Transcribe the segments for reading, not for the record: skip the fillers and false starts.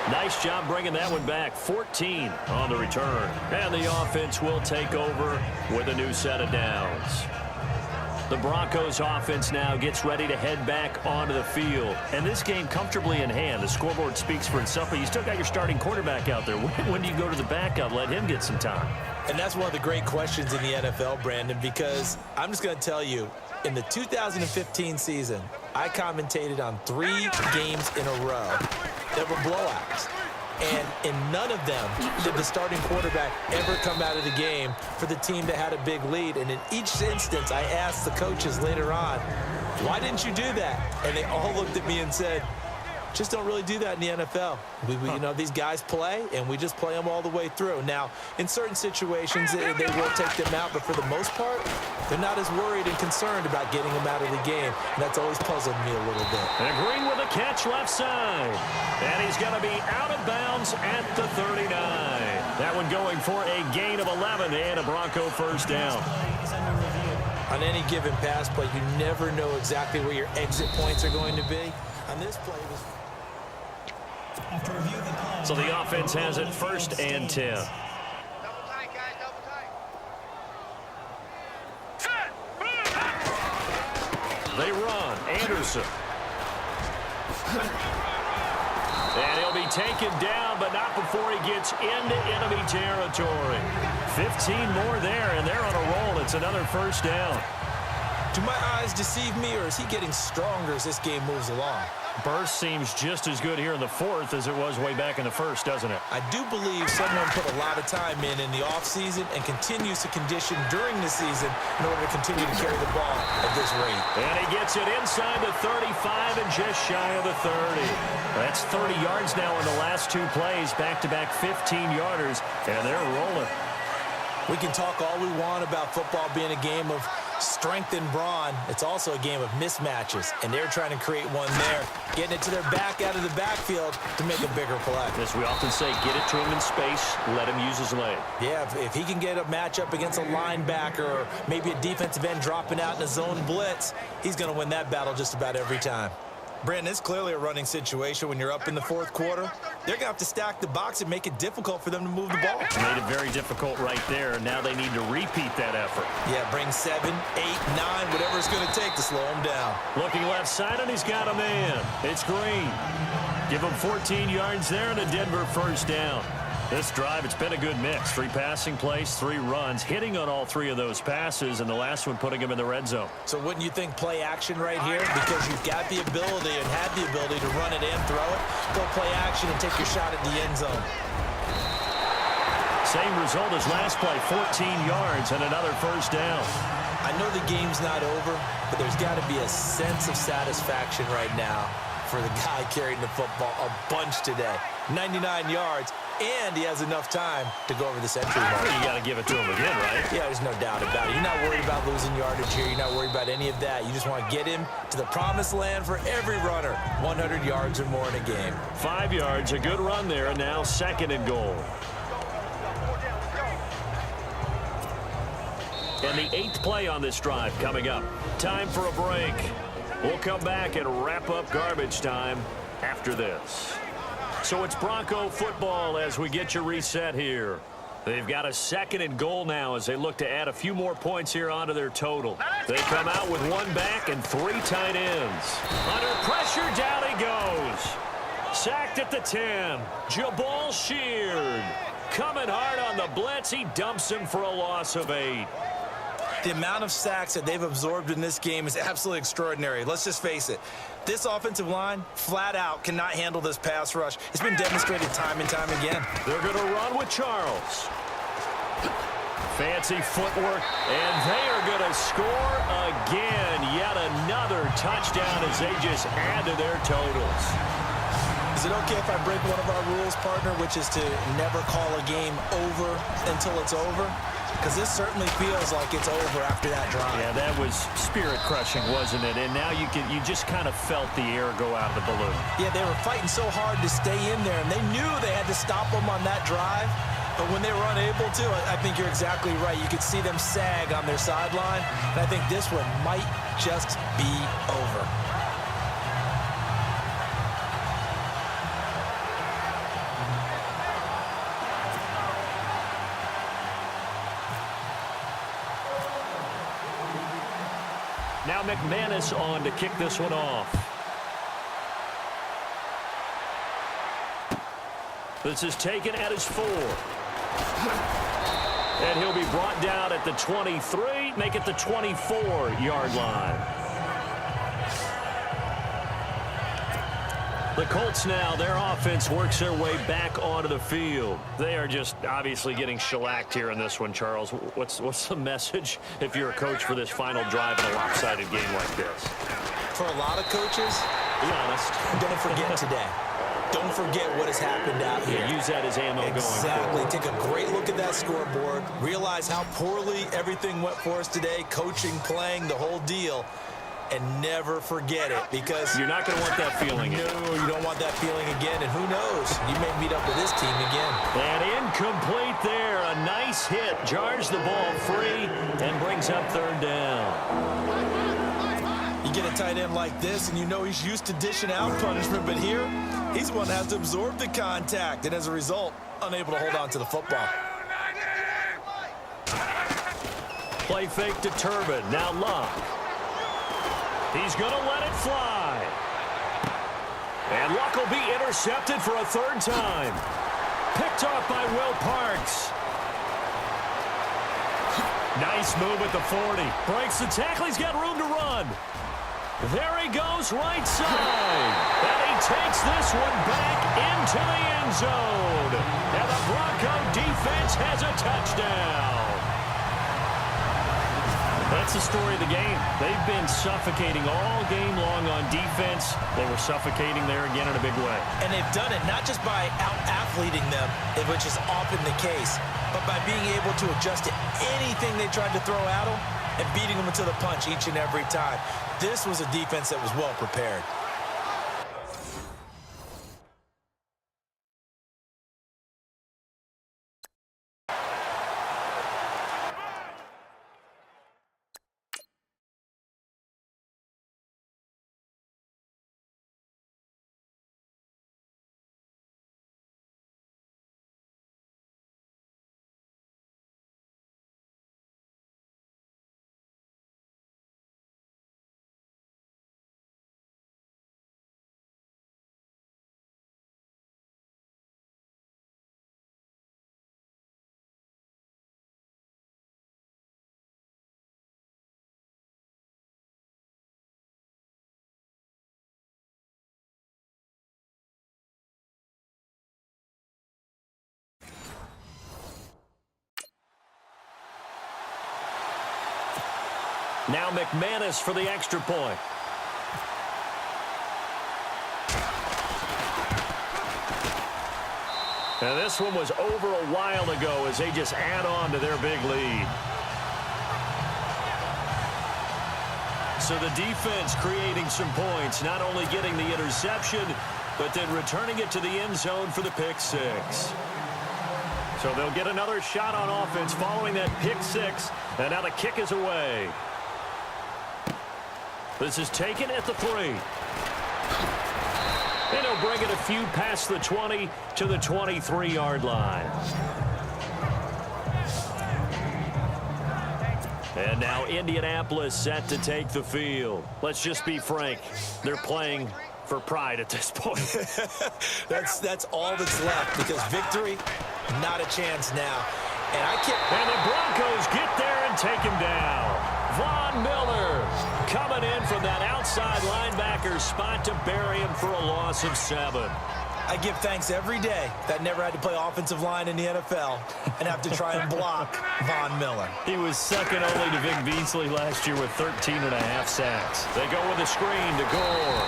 Nice job bringing that one back. 14 on the return. And the offense will take over with a new set of downs. The Broncos offense now gets ready to head back onto the field. And this game comfortably in hand. The scoreboard speaks for itself, but you still got your starting quarterback out there. When do you go to the backup? Let him get some time. And that's one of the great questions in the NFL, Brandon, because I'm just going to tell you, in the 2015 season, I commentated on 3 games in a row that were blowouts. And in none of them did the starting quarterback ever come out of the game for the team that had a big lead. And in each instance, I asked the coaches later on, why didn't you do that? And they all looked at me and said, just don't really do that in the NFL. You know, these guys play, and we just play them all the way through. Now, in certain situations, they will take them out, but for the most part, they're not as worried and concerned about getting them out of the game. And that's always puzzled me a little bit. And Green with a catch left side. And he's going to be out of bounds at the 39. That one going for a gain of 11 and a Bronco first down. On any given pass play, you never know exactly where your exit points are going to be. On this play, it was... So the offense has it 1st and 10. They run. Anderson. And he'll be taken down, but not before he gets into enemy territory. 15 more there, and they're on a roll. It's another first down. Do my eyes deceive me, or is he getting stronger as this game moves along? Burst seems just as good here in the 4th as it was way back in the 1st, doesn't it? I do believe someone put a lot of time in the offseason and continues to condition during the season in order to continue to carry the ball at this rate. And he gets it inside the 35 and just shy of the 30. That's 30 yards now in the last 2 plays, back-to-back 15-yarders, and they're rolling. We can talk all we want about football being a game of strength and brawn. It's also a game of mismatches, and they're trying to create one there, getting it to their back out of the backfield to make a bigger play. As we often say, get it to him in space, let him use his leg. Yeah, if he can get a matchup against a linebacker or maybe a defensive end dropping out in a zone blitz, he's going to win that battle just about every time. Brandon, it's clearly a running situation when you're up in the 4th quarter. They're going to have to stack the box and make it difficult for them to move the ball. Made it very difficult right there. Now they need to repeat that effort. Yeah, bring 7, 8, 9, whatever it's going to take to slow him down. Looking left side, and he's got a man. It's Green. Give him 14 yards there and a Denver first down. This drive, it's been a good mix. 3 passing plays, 3 runs, hitting on all 3 of those passes, and the last one putting him in the red zone. So wouldn't you think play action right here? Because you've got the ability and have the ability to run it and throw it. Go play action and take your shot at the end zone. Same result as last play, 14 yards and another first down. I know the game's not over, but there's got to be a sense of satisfaction right now for the guy carrying the football a bunch today. 99 yards. And he has enough time to go over the century mark. You got to give it to him again, right? Yeah, there's no doubt about it. You're not worried about losing yardage here. You're not worried about any of that. You just want to get him to the promised land for every runner. 100 yards or more in a game. 5 yards, a good run there, and now 2nd and goal. And the 8th play on this drive coming up. Time for a break. We'll come back and wrap up garbage time after this. So it's Bronco football as we get you reset here. They've got a 2nd and goal now as they look to add a few more points here onto their total. They come out with 1 back and 3 tight ends. Under pressure, down he goes. Sacked at the 10. Jabal Sheard. Coming hard on the blitz. He dumps him for a loss of 8. The amount of sacks that they've absorbed in this game is absolutely extraordinary. Let's just face it. This offensive line, flat out, cannot handle this pass rush. It's been demonstrated time and time again. They're going to run with Charles. Fancy footwork, and they are going to score again. Yet another touchdown as they just add to their totals. Is it okay if I break one of our rules, partner, which is to never call a game over until it's over? Because this certainly feels like it's over after that drive. Yeah, that was spirit-crushing, wasn't it? And now you just kind of felt the air go out of the balloon. Yeah, they were fighting so hard to stay in there, and they knew they had to stop them on that drive. But when they were unable to, I think you're exactly right. You could see them sag on their sideline, and I think this one might just be over. Now McManus on to kick this one off. This is taken at his 4. And he'll be brought down at the 23, make it the 24-yard line. The Colts now, their offense works their way back onto the field. They are just obviously getting shellacked here in this one, Charles. What's the message if you're a coach for this final drive in a lopsided game like this? For a lot of coaches, be honest, don't forget today. Don't forget what has happened out here. Use that as ammo going forward. Exactly. Take a great look at that scoreboard. Realize how poorly everything went for us today, coaching, playing, the whole deal. And never forget it, because you're not going to want that feeling. No, you don't want that feeling again. And who knows? You may meet up with this team again. And incomplete there. A nice hit. Jars the ball free and brings up 3rd down. You get a tight end like this, and you know he's used to dishing out punishment. But here, he's the one that has to absorb the contact. And as a result, unable to hold on to the football. Play fake to Turbin. Now Luck. He's going to let it fly. And Luck will be intercepted for a 3rd time. Picked off by Will Parks. Nice move at the 40. Breaks the tackle. He's got room to run. There he goes, right side. And he takes this one back into the end zone. And the Bronco defense has a touchdown. That's the story of the game. They've been suffocating all game long on defense. They were suffocating there again in a big way. And they've done it not just by out-athleting them, which is often the case, but by being able to adjust to anything they tried to throw at them and beating them to the punch each and every time. This was a defense that was well prepared. Now McManus for the extra point. And this one was over a while ago as they just add on to their big lead. So the defense creating some points, not only getting the interception, but then returning it to the end zone for the pick 6. So they'll get another shot on offense following that pick 6, and now the kick is away. This is taken at the 3. And he'll bring it a few past the 20 to the 23-yard line. And now Indianapolis set to take the field. Let's just be frank. They're playing for pride at this point. That's all that's left, because victory, not a chance now. And the Broncos get there and take him down. Von Miller coming in from that outside linebacker spot to bury him for a loss of 7. I give thanks every day that I never had to play offensive line in the NFL and have to try and block Von Miller. He was second only to Vic Beasley last year with 13.5 sacks. They go with a screen to Gore.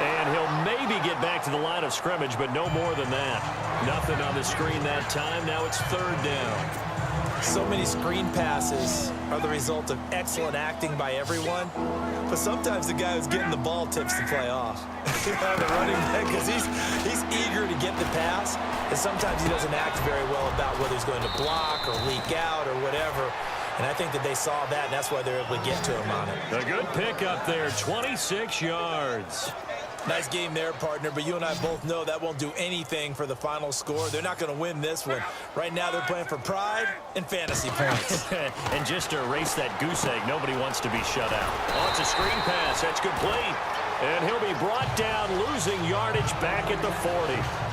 And he'll maybe get back to the line of scrimmage, but no more than that. Nothing on the screen that time. Now it's 3rd down. So many screen passes are the result of excellent acting by everyone, but sometimes the guy who's getting the ball tips the play off. The running back, because he's eager to get the pass, and sometimes he doesn't act very well about whether he's going to block or leak out or whatever. And I think that they saw that, and that's why they're able to get to him on it. A good pick up there, 26 yards. Nice game there, partner, but you and I both know that won't do anything for the final score. They're not going to win this one. Right now, they're playing for pride and fantasy points. And just to erase that goose egg, nobody wants to be shut out. Oh, it's a screen pass. That's complete. And he'll be brought down, losing yardage back at the 40.